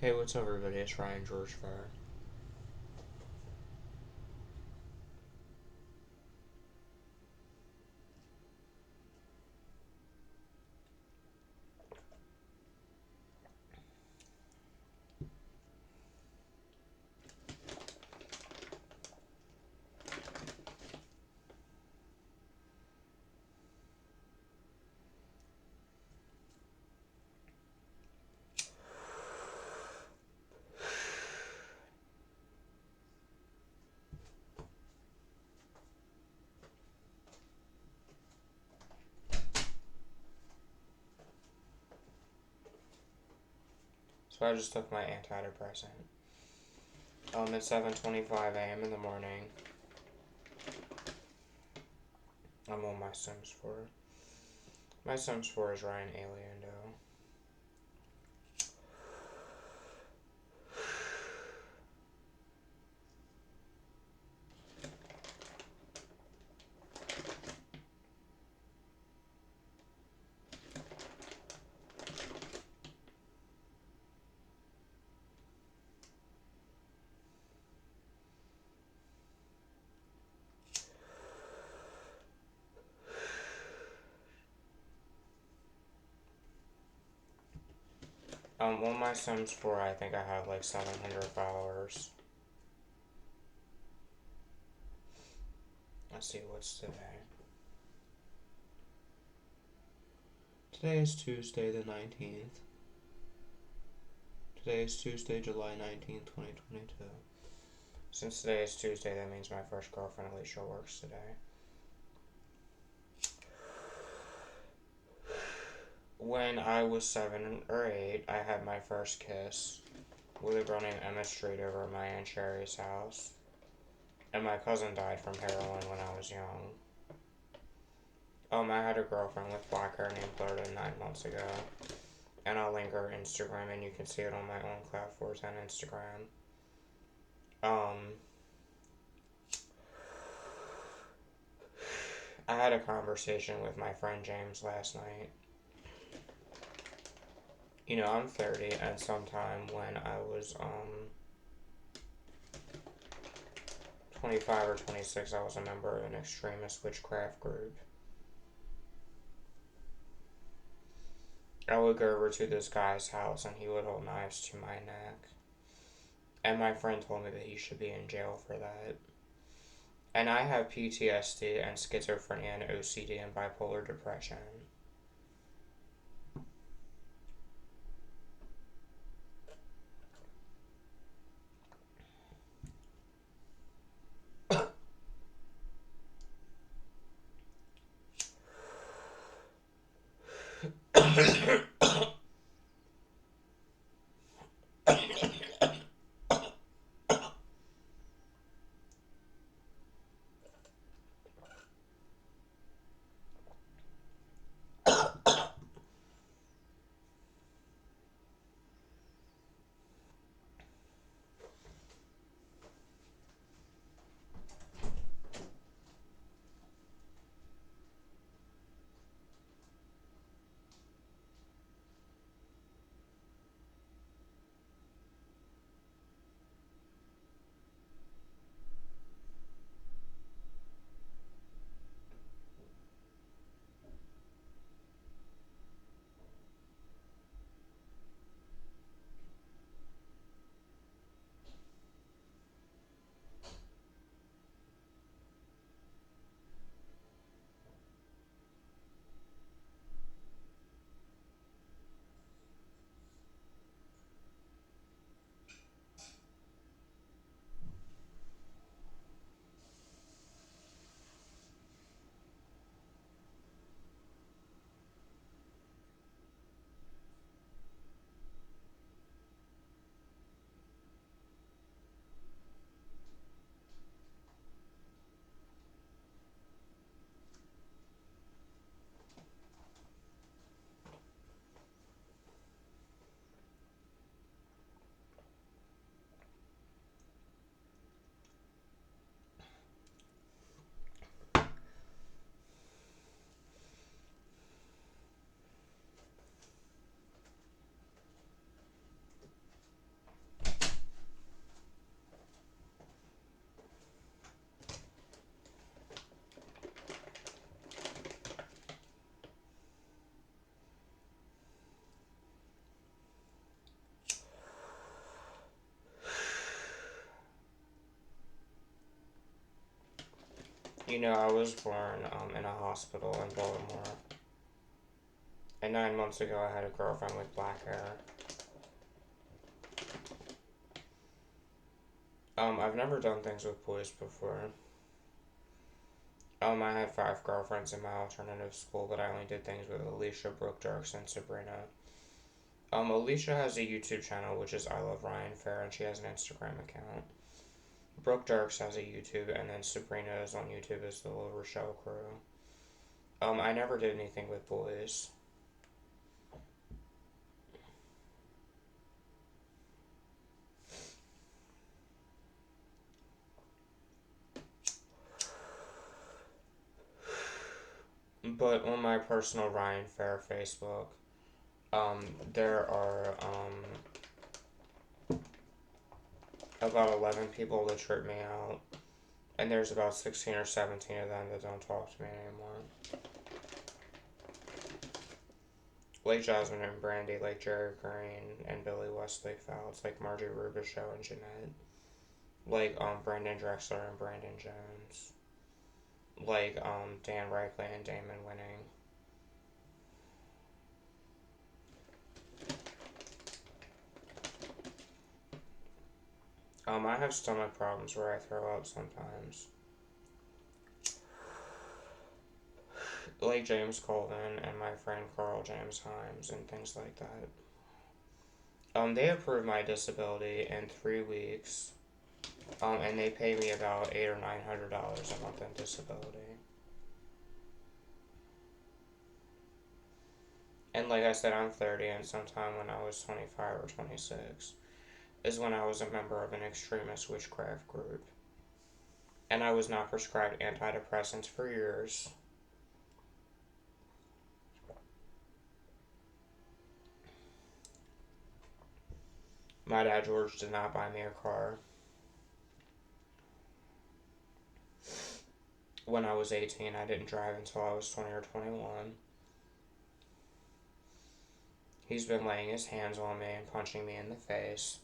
Hey, what's up, everybody? It's Ryan George Fire. So I just took my antidepressant. It's 7:25 a.m. in the morning. I'm on my Sims 4. My Sims 4 is RyanAlienDoe. On my Sims 4, I think I have like 700 followers. Let's see, what's today? Today is Tuesday the 19th. Today is Tuesday, July 19th, 2022. Since today is Tuesday, that means my first girlfriend, Alicia, works today. When I was 7 or 8, I had my first kiss with a girl named Emma Street over at my Aunt Sherry's house. And my cousin died from heroin when I was young. I had a girlfriend with black hair named Florida 9 months ago. And I'll link her Instagram, and you can see it on my own Cloud410 Instagram. I had a conversation with my friend James last night. You know, I'm 30, and sometime when I was, 25 or 26, I was a member of an extremist witchcraft group. I would go over to this guy's house, and he would hold knives to my neck. And my friend told me that he should be in jail for that. And I have PTSD and schizophrenia and OCD and bipolar depression. I was born in a hospital in Baltimore. And 9 months ago, I had a girlfriend with black hair. I've never done things with boys before. I had 5 girlfriends in my alternative school, but I only did things with Alicia, Brooke Dirks, and Sabrina. Alicia has a YouTube channel, which is I Love Ryan Fair, and she has an Instagram account. Brooke Dirks has a YouTube, and then Sabrina is on YouTube as the Little Rochelle Crew. I never did anything with boys. But on my personal Ryan Fair Facebook, there are about 11 people that trip me out, and there's about 16 or 17 of them that don't talk to me anymore. Like Jasmine and Brandy, like Jerry Green and Billy Wesley Fouts, like Margie Rubichaux and Jeanette, like Brandon Drexler and Brandon Jones, like Dan Reichley and Damon Winning. I have stomach problems where I throw up sometimes. Like James Colvin and my friend Carl James Himes and things like that. They approved my disability in 3 weeks. And they pay me about $800 or $900 a month in disability. And like I said, I'm 30, and sometime when I was 25 or 26 is when I was a member of an extremist witchcraft group. And I was not prescribed antidepressants for years. My dad, George, did not buy me a car. When I was 18, I didn't drive until I was 20 or 21. He's been laying his hands on me and punching me in the face.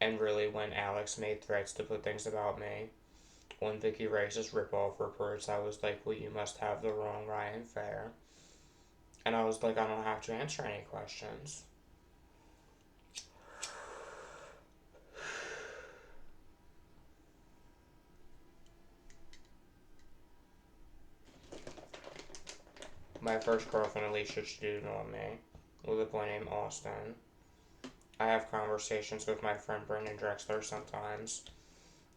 And really, when Alex made threats to put things about me on Vicky Race's ripoff reports, I was like, well, you must have the wrong Ryan Fair. And I was like, I don't have to answer any questions. My first girlfriend, Alicia, cheated on me with a boy named Austin. I have conversations with my friend Brendan Drexler sometimes,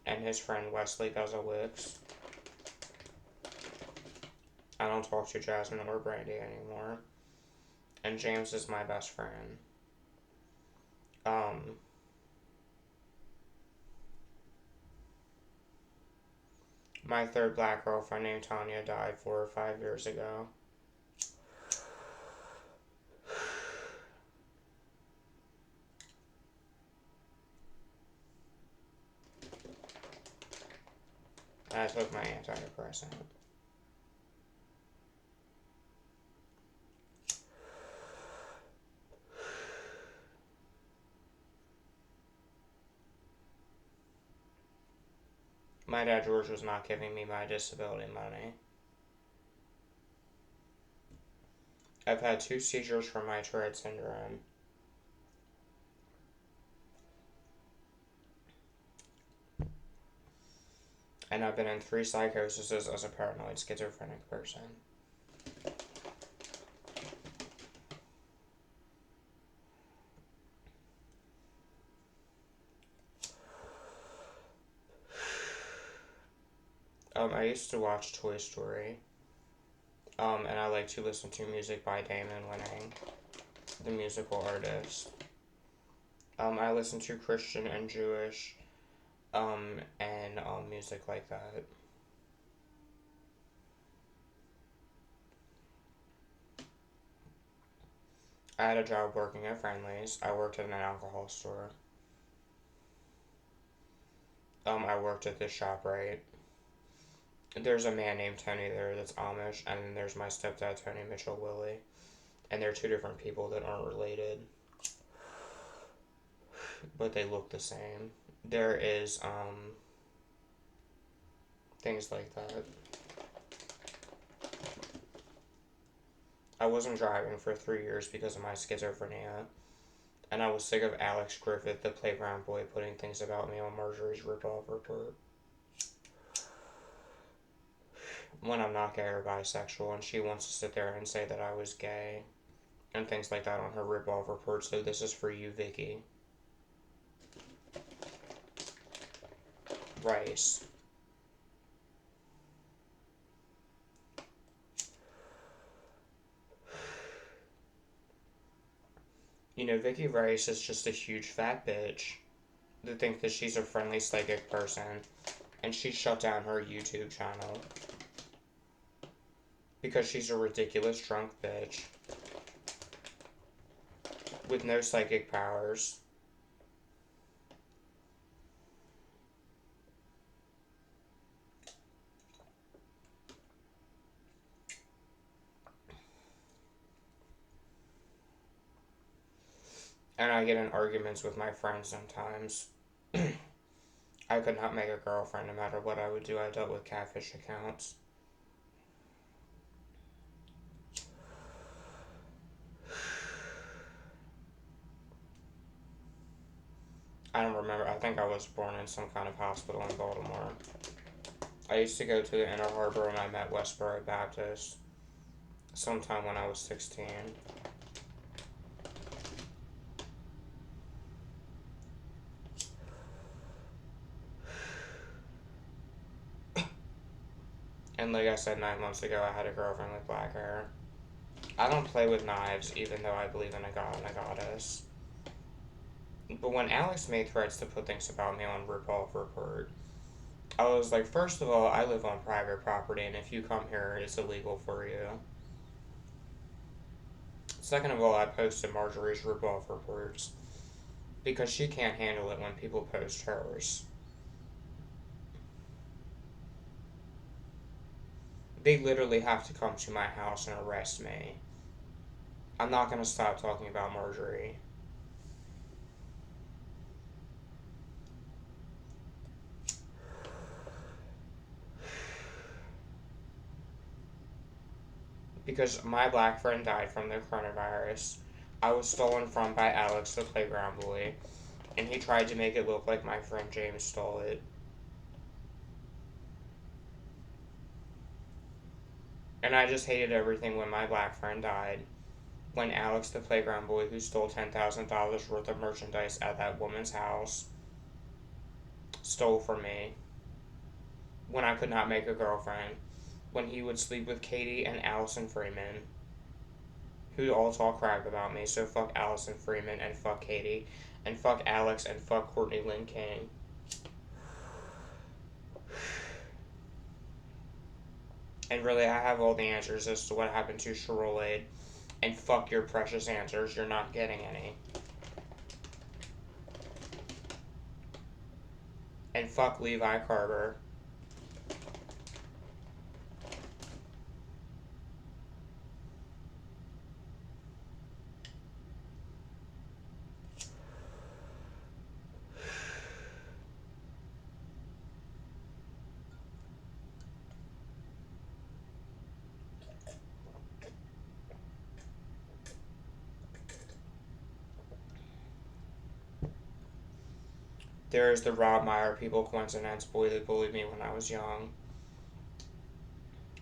and his friend Wesley Guzzlewicz. I don't talk to Jasmine or Brandy anymore. And James is my best friend. My third black girlfriend named Tanya died 4 or 5 years ago. I took my antidepressant. My dad, George, was not giving me my disability money. I've had 2 seizures from my Tourette syndrome. And I've been in 3 psychoses as a paranoid schizophrenic person. I used to watch Toy Story. And I like to listen to music by Damon Winning, the musical artist. I listen to Christian and Jewish, and music like that. I had a job working at Friendly's. I worked at an alcohol store. I worked at this ShopRite. There's a man named Tony there that's Amish, and then there's my stepdad, Tony Mitchell Willie. And they're 2 different people that aren't related, they look the same. There is, things like that. I wasn't driving for 3 years because of my schizophrenia, and I was sick of Alex Griffith, the playground boy, putting things about me on Marjorie's ripoff report. When I'm not gay or bisexual, and she wants to sit there and say that I was gay and things like that on her ripoff report, so this is for you, Vicky. Rice. You know, Vicky Rice is just a huge fat bitch that thinks that she's a friendly psychic person, and she shut down her YouTube channel because she's a ridiculous drunk bitch with no psychic powers. And I get in arguments with my friends sometimes. I could not make a girlfriend no matter what I would do. I dealt with catfish accounts. I don't remember. I think I was born in some kind of hospital in Baltimore. I used to go to the Inner Harbor and I met Westboro Baptist sometime when I was 16. And like I said, 9 months ago, I had a girlfriend with black hair. I don't play with knives, even though I believe in a god and a goddess. But when Alex made threats to put things about me on ripoff report, I was like, first of all, I live on private property, and if you come here, it's illegal for you. Second of all, I posted Marjorie's ripoff reports because she can't handle it when people post hers. They literally have to come to my house and arrest me. I'm not going to stop talking about Marjorie. Because my black friend died from the coronavirus. I was stolen from by Alex, the playground boy, and he tried to make it look like my friend James stole it. And I just hated everything when my black friend died. When Alex, the playground boy who stole $10,000 worth of merchandise at that woman's house, stole from me. When I could not make a girlfriend. When he would sleep with Katie and Allison Freeman, who all talk crap about me, so fuck Allison Freeman and fuck Katie, and fuck Alex and fuck Courtney Lynn King. And really, I have all the answers as to what happened to Sherolade. And fuck your precious answers, you're not getting any. And fuck Levi Carter. There is the Rob Meyer people coincidence boy that bullied me when I was young.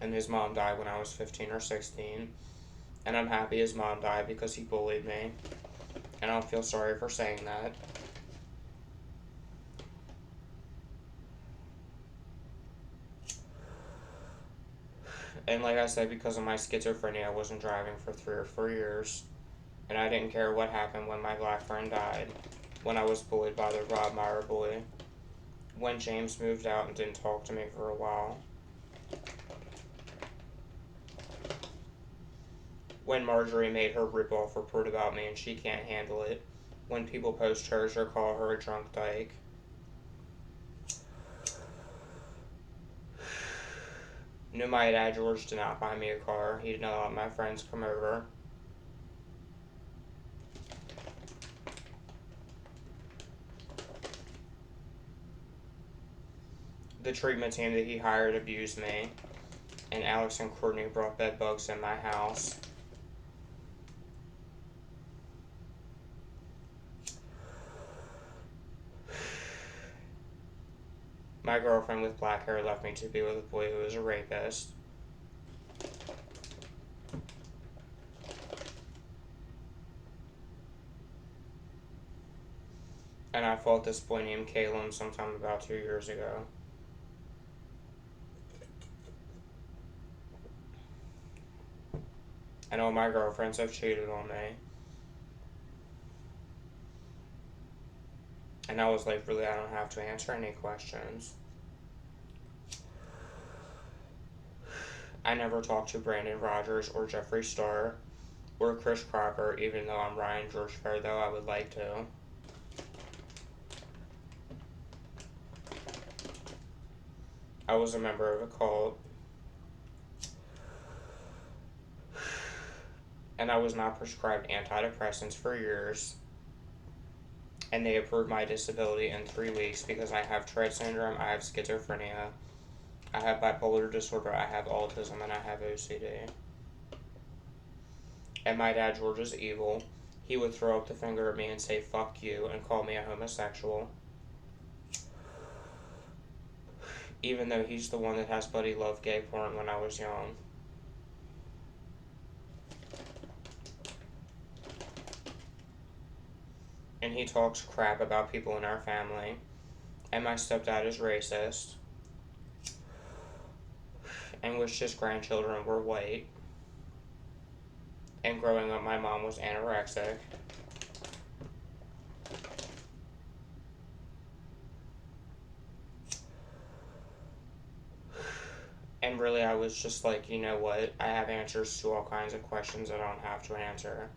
And his mom died when I was 15 or 16. And I'm happy his mom died because he bullied me. And I don't feel sorry for saying that. And like I said, because of my schizophrenia, I wasn't driving for 3 or 4 years. And I didn't care what happened when my black friend died. When I was bullied by the Rob Meyer boy. When James moved out and didn't talk to me for a while. When Marjorie made her ripoff report about me and she can't handle it. When people post hers or call her a drunk dyke. No, my dad George did not buy me a car. He did not let my friends come over. the treatment team that he hired abused me, and Alex and Courtney brought bed bugs in my house. My girlfriend with black hair left me to be with a boy who is a rapist. And I fought this boy named Caleb sometime about 2 years ago. And all my girlfriends have cheated on me. And I was like, really, I don't have to answer any questions. I never talked to Brandon Rogers or Jeffree Star or Chris Crocker, even though I'm Ryan George Fair, though I would like to. I was a member of a cult. And I was not prescribed antidepressants for years. And they approved my disability in 3 weeks because I have Tourette syndrome, I have schizophrenia, I have bipolar disorder, I have autism, and I have OCD. And my dad, George, is evil. He would throw up the finger at me and say, fuck you, and call me a homosexual. Even though he's the one that has buddy love gay porn when I was young. And he talks crap about people in our family. And my stepdad is racist. And wished his grandchildren were white. And growing up, my mom was anorexic. And really, I was just like, you know what? I have answers to all kinds of questions I don't have to answer.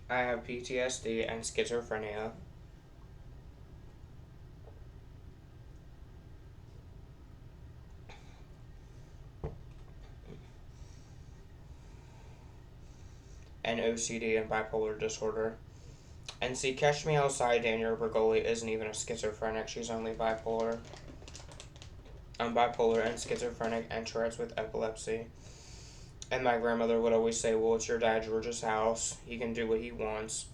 I have PTSD and schizophrenia. And OCD and bipolar disorder. And see, Catch Me Outside, Danielle Bergoli isn't even a schizophrenic, she's only bipolar. I'm bipolar and schizophrenic and Tourette's with epilepsy. And my grandmother would always say, well, it's your dad George's house. He can do what he wants.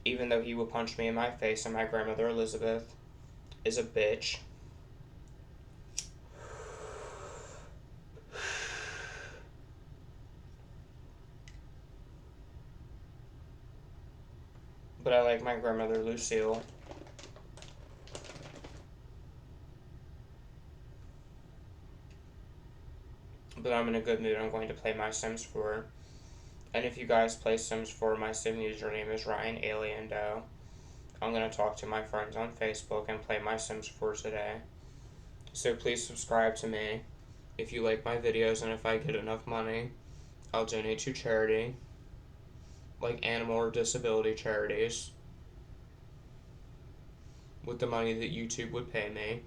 Even though he would punch me in my face, and my grandmother Elizabeth is a bitch. But I like my grandmother Lucille. But I'm in a good mood. I'm going to play my Sims 4. And if you guys play Sims 4, my Sim username is RyanAlienDoe. I'm going to talk to my friends on Facebook and play my Sims 4 today. So please subscribe to me if you like my videos, and if I get enough money, I'll donate to charity, like animal or disability charities, with the money that YouTube would pay me.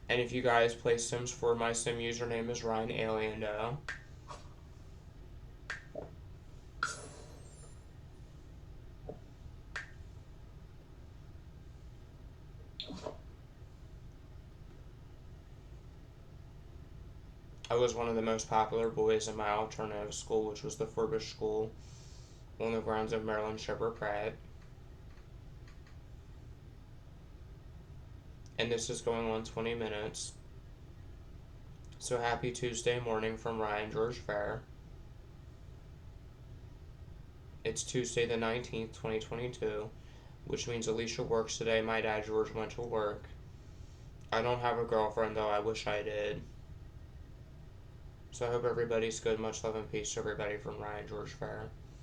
And if you guys play Sims 4, my Sim username is RyanAlienDoe. I was one of the most popular boys in my alternative school, which was the Furbish School, on the grounds of Maryland Shepherd Pratt. And this is going on 20 minutes. So happy Tuesday morning from Ryan George Fair. It's Tuesday the 19th, 2022, which means Alicia works today. My dad George went to work. I don't have a girlfriend, though. I wish I did. So I hope everybody's good. Much love and peace to everybody from Ryan George Fair.